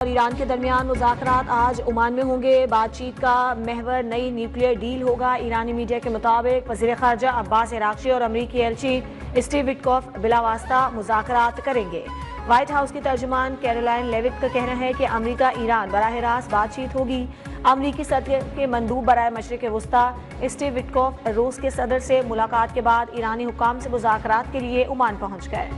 और ईरान के दरमियान मुज़ाकरात आज ओमान में होंगे। बातचीत का महवर नई न्यूक्लियर डील होगा। ईरानी मीडिया के मुताबिक वज़ीर ख़ारजा अब्बास अराग़ची और अमरीकी एलची स्टीव विटकॉफ बिलावास्ता मुज़ाकरात करेंगे। व्हाइट हाउस की तर्जुमान कैरोलाइन लेविट का कहना है कि अमरीका ईरान बराह रास्त बातचीत होगी। अमरीकी सदर के मंदूब बराए मशरिक़ वस्ता स्टीव विटकॉफ रूस के सदर से मुलाकात के बाद ईरानी हुक्काम से मुज़ाकरात के लिए ओमान पहुँच गए।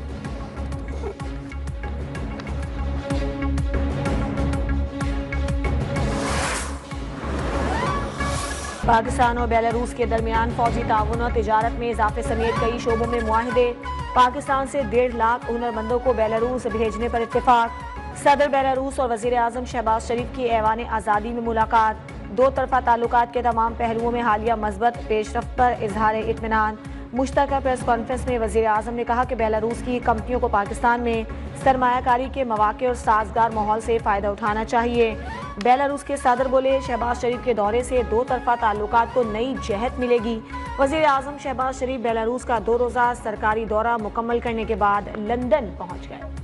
पाकिस्तान और बेलारूस के दरमियान फौजी ताउन और तिजारत में इजाफे समेत कई शोबों में मुआहिदे। पाकिस्तान से 1.5 लाख हुनरमंदों को बेलारूस भेजने पर इत्तेफाक। सदर बेलारूस और वजीर आजम शहबाज शरीफ की ऐवान आज़ादी में मुलाकात। दो तरफा ताल्लुकात के तमाम पहलुओं में हालिया मस्बत पेशरफ्त पर इजहार इत्मीनान। मुश्तरका प्रेस कॉन्फ्रेंस में वजीर आजम ने कहा कि बेलारूस की कंपनियों को पाकिस्तान में सरमायाकारी के मौके और साजगार माहौल से फ़ायदा उठाना चाहिए। बेलारूस के सदर बोले, शहबाज शरीफ के दौरे से दो तरफा ताल्लुकात को नई जहत मिलेगी। वजीर आजम शहबाज शरीफ बेलारूस का 2 रोज़ा सरकारी दौरा मुकम्मल करने के बाद लंदन पहुँच गए।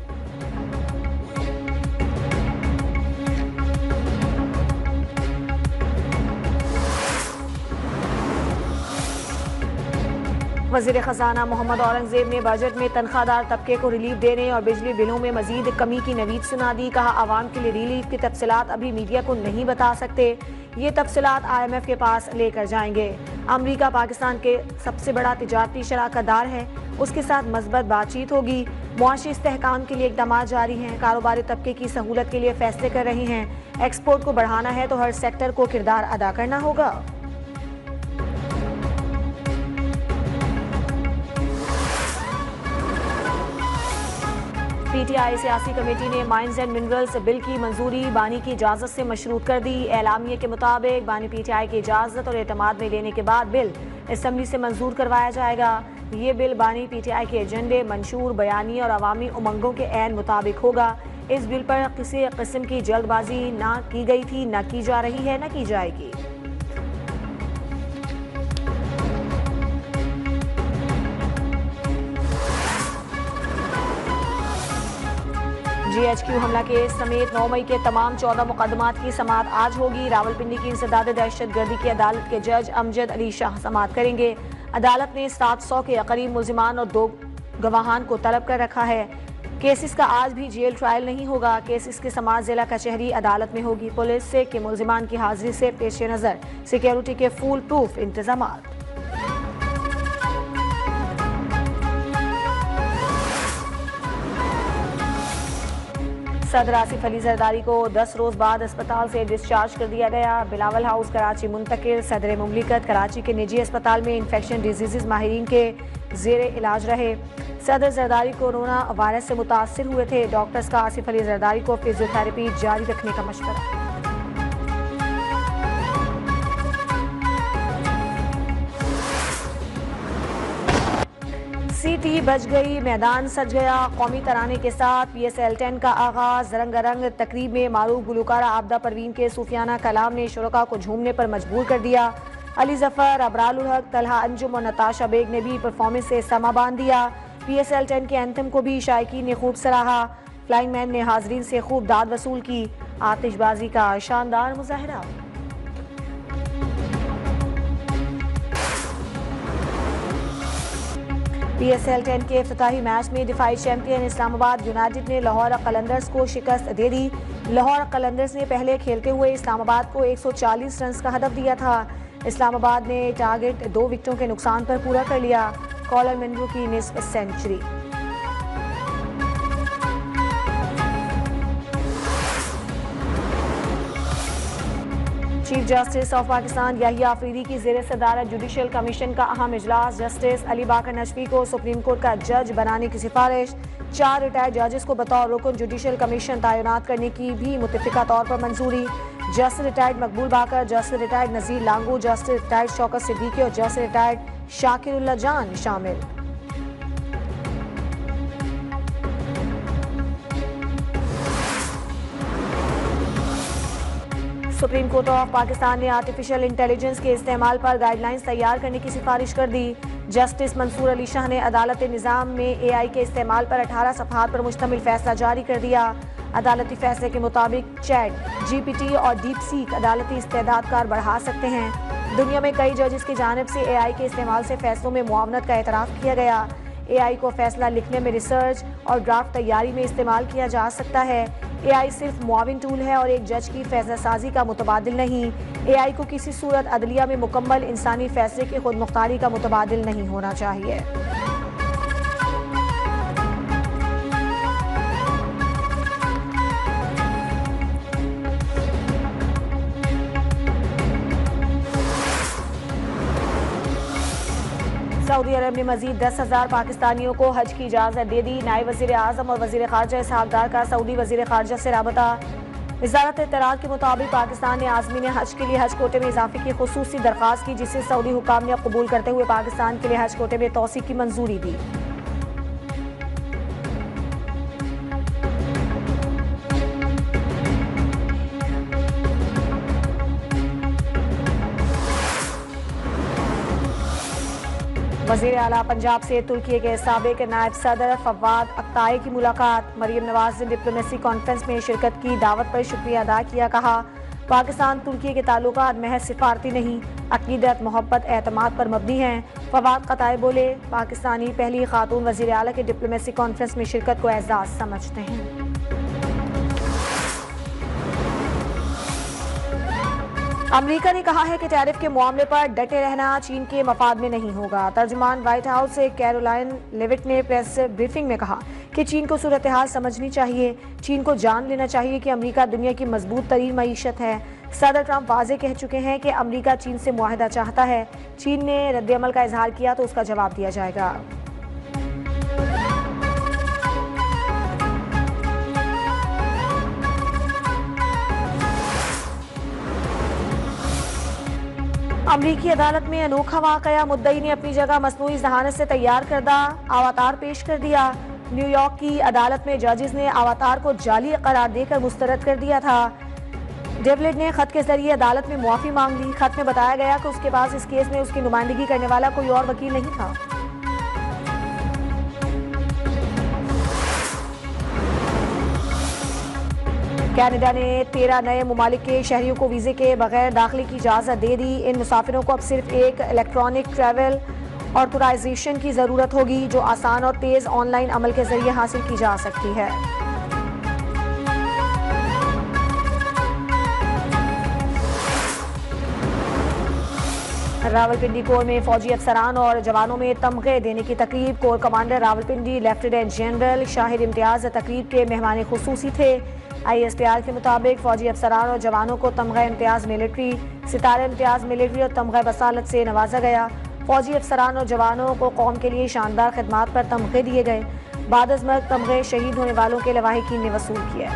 वज़ीर ख़जाना मोहम्मद औरंगज़ेब ने बजट में तनख्वाहदार तबके को रिलीफ देने और बिजली बिलों में मजीद कमी की नवीद सुना दी। कहा, आवाम के लिए रिलीफ की तफसीलात अभी मीडिया को नहीं बता सकते। ये तफसीलात IMF के पास लेकर जाएंगे। अमरीका पाकिस्तान के सबसे बड़ा तिजारती शराकतदार है, उसके साथ मज़बूत बातचीत होगी। मुआशी इस्तेहकाम के लिए इक़दाम जारी हैं। कारोबारी तबके की सहूलत के लिए फैसले कर रहे हैं। एक्सपोर्ट को बढ़ाना है तो हर सेक्टर को किरदार अदा करना होगा। PTI सियासी कमेटी ने माइंस एंड मिनरल्स बिल की मंजूरी बानी की इजाज़त से मशरूत कर दी। एलामिये के मुताबिक बानी PTI की इजाज़त और एतमाद में लेने के बाद बिल असम्बली से मंजूर करवाया जाएगा। ये बिल बानी PTI के एजेंडे, मंशूर बयानी और अवामी उमंगों के ऐन मुताबिक होगा। इस बिल पर किसी किस्म की जल्दबाजी ना की गई थी, न की जा रही है, न की जाएगी। GHQ हमला केस समेत 9 मई के तमाम 14 मुकदमात की समाअत आज होगी। रावलपिंडी की इंसदाद दहशतगर्दी की अदालत के जज अमजद अली शाह समाअत करेंगे। अदालत ने 700 के करीब मुल्जिमान और 2 गवाहान को तलब कर रखा है। केसेस का आज भी जेल ट्रायल नहीं होगा। केसेस की समाअत जिला कचहरी अदालत में होगी। पुलिस से के मुल्जिमान की हाजिरी से पेश नज़र सिक्योरिटी के फुल प्रूफ इंतजामात। सदर आसिफ अली जरदारी को 10 रोज बाद अस्पताल से डिस्चार्ज कर दिया गया। बिलावल हाउस कराची मुंतकिल। सदर मुमलिकत कराची के निजी अस्पताल में इन्फेक्शन डिजीज़ माहिरीन के ज़ेरे इलाज रहे। सदर जरदारी कोरोना वायरस से मुतासर हुए थे। डॉक्टर्स का आसिफ अली जरदारी को फिजियोथेरेपी जारी रखने का मशवरा। सीटी बच गई, मैदान सज गया। कौमी तराने के साथ PSL 10 का आगाज। रंगारंग तकरीब में मारूफ गुलकारा आबदा परवीन के सूफियाना कलाम ने शुरका को झूमने पर मजबूर कर दिया। अली जफर, अबरारुल हक, तलहा अंजुम और नताशा बेग ने भी परफॉर्मेंस से समा बांध दिया। PSL 10 के एंथम को भी शायकीन ने खूब सराहा। फ्लाइंग मैन ने हाजरीन से खूब दाद वसूल की। आतिशबाजी का शानदार मुजाहरा। PSL 10 के इफ्तिताही मैच में दिफाई चैंपियन इस्लामाबाद यूनाइटेड ने लाहौर कलंदर्स को शिकस्त दे दी। लाहौर कलंदर्स ने पहले खेलते हुए इस्लामाबाद को 140 रन का हदफ दिया था। इस्लामाबाद ने टारगेट 2 विकेटों के नुकसान पर पूरा कर लिया। कॉलर मिनरू की निस्फ century. Chief justice of Pakistan Yahya Afridi की ज़ेर सदारत जुडिशल कमीशन का अहम इजलास। जस्टिस अली बाकर नजफी को सुप्रीम कोर्ट का जज बनाने की सिफारिश। 4 रिटायर्ड जजेस को बतौर रुकन जुडिशल कमीशन तैनात करने की भी मुत्तफिका तौर पर मंजूरी। जस्टिस रिटायर्ड मकबूल बाकर, जस्टिस रिटायर्ड नज़ीर लांगू, जस्टिस रिटायर्ड शौकत सिद्दीकी और जस्टिस रिटायर्ड शाकिरुल्लाह जान शामिल। सुप्रीम कोर्ट ऑफ पाकिस्तान ने आर्टिफिशियल इंटेलिजेंस के इस्तेमाल पर गाइडलाइंस तैयार करने की सिफारिश कर दी। जस्टिस मंसूर अली शाह ने अदालत निज़ाम में AI के इस्तेमाल पर 18 सफ़हात पर मुश्तमिल फैसला जारी कर दिया। अदालती फैसले के मुताबिक चैट जीपीटी और डीप सीक अदालती इस्तेदादकार बढ़ा सकते हैं। दुनिया में कई जजेस की जानिब से एआई के इस्तेमाल से फैसलों में मुआवनत का एतराफ़ किया गया। एआई को फैसला लिखने में, रिसर्च और ड्राफ्ट तैयारी में इस्तेमाल किया जा सकता है। एआई सिर्फ मुआविन टूल है और एक जज की फैसला साजी का मुतबादिल नहीं। एआई को किसी सूरत अदलिया में मुकम्मल इंसानी फैसले की खुद मुख्तारी का मुतबादिल नहीं होना चाहिए। सऊदी अरब ने मजीद 10,000 पाकिस्तानियों को हज की इजाज़त दे दी। नायब वज़ीर आज़म और वज़ीर ख़ारजा इसहाक़ डार का सऊदी वज़ीर ख़ारजा से राबता। वज़ारत इत्तलाआत के मुताबिक पाकिस्तान ने आज़मीन हज के लिए हज कोटे में इजाफे की खुसूसी दरख्वास्त की, जिसे सऊदी हुकाम ने कबूल करते हुए पाकिस्तान के लिए हज कोटे में तोसी की मंजूरी दी। वज़ीर आला पंजाब से तुर्की के साबिक नायब सदर फवाद अख्ताई की मुलाकात। मरीम नवाज ने डिप्लोमेसी कॉन्फ्रेंस में शिरकत की दावत पर शुक्रिया अदा किया। कहा, पाकिस्तान तुर्की के ताल्लुकात महज सिफारती नहीं, अकीदत, मोहब्बत, एतमाद पर मबनी हैं। फवाद अख्ताई बोले, पाकिस्तानी पहली खातून वज़ीर आला के डिप्लोमेसी कॉन्फ्रेंस में शिरकत को एजाज़ समझते हैं। अमेरिका ने कहा है कि टैरिफ के मामले पर डटे रहना चीन के मफाद में नहीं होगा। तर्जुमान व्हाइट हाउस से कैरोलाइन लेविट ने प्रेस ब्रीफिंग में कहा कि चीन को सूरत हाल समझनी चाहिए। चीन को जान लेना चाहिए कि अमेरिका दुनिया की मजबूत तरीन मईशत है। सदर ट्रंप वाज़े कह चुके हैं कि अमेरिका चीन से मुआहदा चाहता है। चीन ने रद्द-ए-अमल का इजहार किया तो उसका जवाब दिया जाएगा। अमरीकी अदालत में अनोखा वाकया, मुद्दई ने अपनी जगह मसनूई ज़हानत से तैयार करदा अवतार पेश कर दिया। न्यूयॉर्क की अदालत में जजेस ने अवतार को जाली करार देकर मुस्तरद कर दिया था। डेविड ने खत के जरिए अदालत में मुआफ़ी मांग ली। खत में बताया गया कि उसके पास इस केस में उसकी नुमाइंदगी करने वाला कोई और वकील नहीं था। कनाडा ने 13 नए मुमालिक के शहरियों को वीज़े के बगैर दाखिले की इजाज़त दे दी। इन मुसाफिरों को अब सिर्फ एक इलेक्ट्रॉनिक ट्रैवल ऑथराइजेशन की ज़रूरत होगी, जो आसान और तेज़ ऑनलाइन अमल के जरिए हासिल की जा सकती है। रावलपिंडी कोर में फौजी अफसरान और जवानों में तमगे देने की तकरीब। Core commander Rawalpindi lieutenant general Shahid Imtiaz तकरीब के मेहमान खुसूसी थे। ISPR के मुताबिक फौजी अफसरान और जवानों को तमगा इम्तियाज मिलिट्री, सितारा इम्तियाज मिलिट्री और तमगा बसालत से नवाजा गया। फौजी अफसरान और जवानों को कौम के लिए शानदार खिदमात पर तमगे दिए गए। बाद अज़ मर्ग तमगे शहीद होने वालों के लवाहिकीन ने वसूल किए।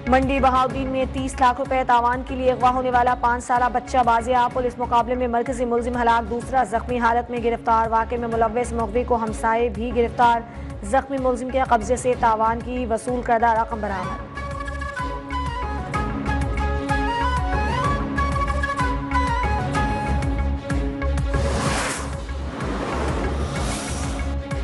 मंडी बहाउद्दीन में 30 लाख रुपए तावान के लिए अगवा होने वाला 5 साला बच्चा बाजियाब। पुलिस मुकाबले में मरकजी मुलजिम हलाक, दूसरा जख्मी हालत में गिरफ्तार। वाक़े में मुलव्वस मुखबिर को हमसाये भी गिरफ्तार। जख्मी मुलजिम के कब्जे से तावान की वसूल करदा रकम बरामद।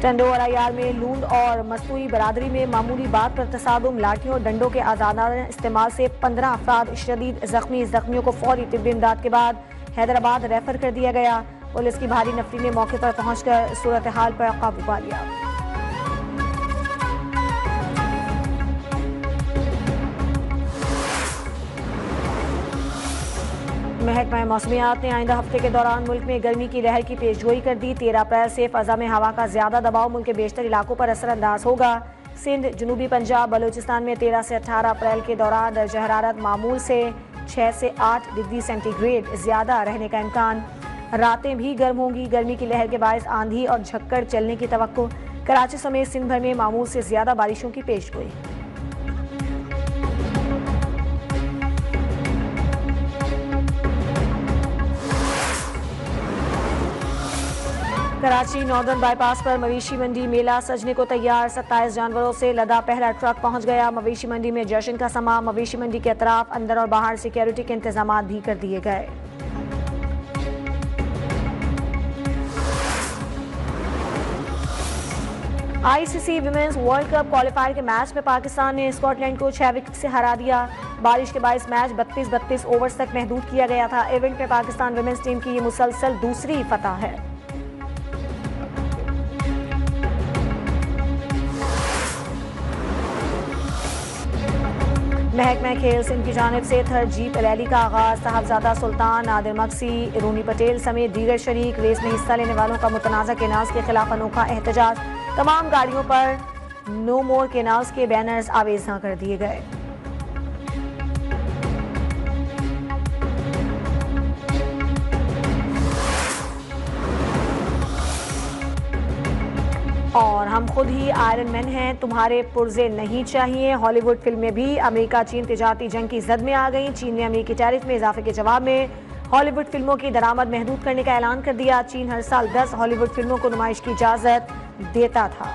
टंडो और अयार में लूंड और मस्तूई बरादरी में मामूली बात पर तसादुम, लाठियों और डंडों के आज़ादाना इस्तेमाल से 15 अफराद शदीद जख्मी। जख्मियों को फौरी तिब्बी इमदाद के बाद हैदराबाद रेफर कर दिया गया। पुलिस की भारी नफरी ने मौके पर पहुंचकर सूरत हाल पर काबू पा लिया। महकमा मौसमियात ने आइंदा हफ्ते के दौरान मुल्क में गर्मी की लहर की पेशगोई कर दी। 13 अप्रैल से फ़ज़ा में हवा का ज़्यादा दबाव मुल्क के बेशतर इलाकों पर असरअंदाज होगा। सिंध, जनूबी पंजाब, बलूचिस्तान में 13 से 18 अप्रैल के दौरान दर्जा हरारत मामूल से 6 से 8 डिग्री सेंटीग्रेड ज़्यादा रहने का इम्कान। रातें भी गर्म होंगी। गर्मी की लहर के बायस आंधी और झक्कड़ चलने की तवक्को। कराची समेत सिंध भर में मामूल से ज़्यादा बारिशों की पेशगोई। कराची नॉर्दर्न बाईपास पर मवेशी मंडी मेला सजने को तैयार। 27 जानवरों से लदा पहला ट्रक पहुंच गया। मवेशी मंडी में जश्न का समा। मवेशी मंडी के अतराफ अंदर और बाहर सिक्योरिटी के इंतजाम भी कर दिए गए। ICC women's world cup qualifier के मैच में पाकिस्तान ने स्कॉटलैंड को 6 विकेट से हरा दिया। बारिश के बायस मैच 32 ओवर्स तक महदूद किया गया था। इवेंट में पाकिस्तान विमेंस टीम की ये मुसलसल दूसरी फतह है। महकमा खेल सिंध की जानिब से थर्ड जीप रैली का आगाज। साहबजादा सुल्तान, नादिर मक्सी, रूनी पटेल समेत दीगर शरीक रेस में हिस्सा लेने वालों का मुतनाज़ा केनाल्स के खिलाफ अनोखा एहतजाज। तमाम गाड़ियों पर नो मोर केनाल्स के बैनर्स आवेज़ा कर दिए गए। और हम खुद ही आयरन मैन हैं, तुम्हारे पुर्जे नहीं चाहिए। हॉलीवुड फिल्में भी अमेरिका चीन तिजारती जंग की जद में आ गई। चीन ने अमेरिकी टैरिफ में इजाफे के जवाब में हॉलीवुड फिल्मों की दरामद महदूद करने का ऐलान कर दिया। चीन हर साल 10 हॉलीवुड फिल्मों को नुमाइश की इजाजत देता था।